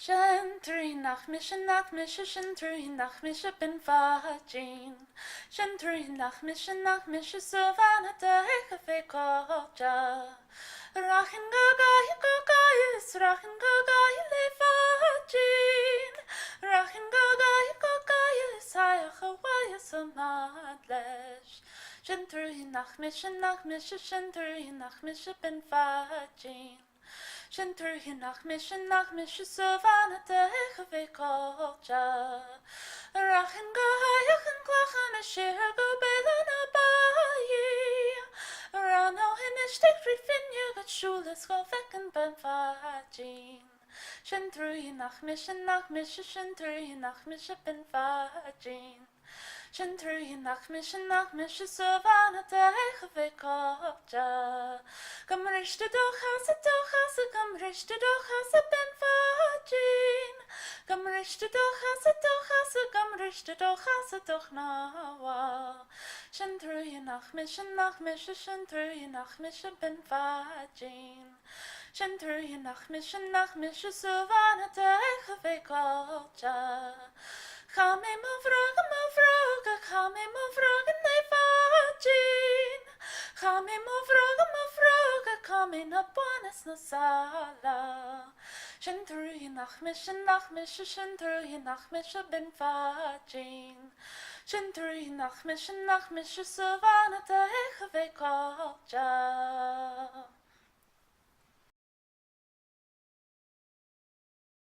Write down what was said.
Shentri nachmische shentri nachmische ben fajin. Shentri nachmische sovana teich vekoja. Rachin gagayis, rachin gagayile fajin. Rachin gagayis, ayachawayas amadlesh. Shentri nachmische shentri ben fajin. Shentru hinach savana teich vekolja. Rachin gayachin klachan asher go belan abayi. Rano hinishtik rifin yugat shulis go vekan ben fajin. Shentru hinach ben fajin. Shentru hinach savana teich vekolja. Come reach the dochas, come reach the dochas ben fajin. Come reach the dochas, come reach the dochas doch nawa. Shentru hinach ben fajin. Shentru hinach savana teich vekolja. Chame mo vroga, chame mo vroga ne fajin. Chame mo vroga, chame na buenas no sala. Shentru hinach ben fajin. Shentru hinach savana teich vekolja.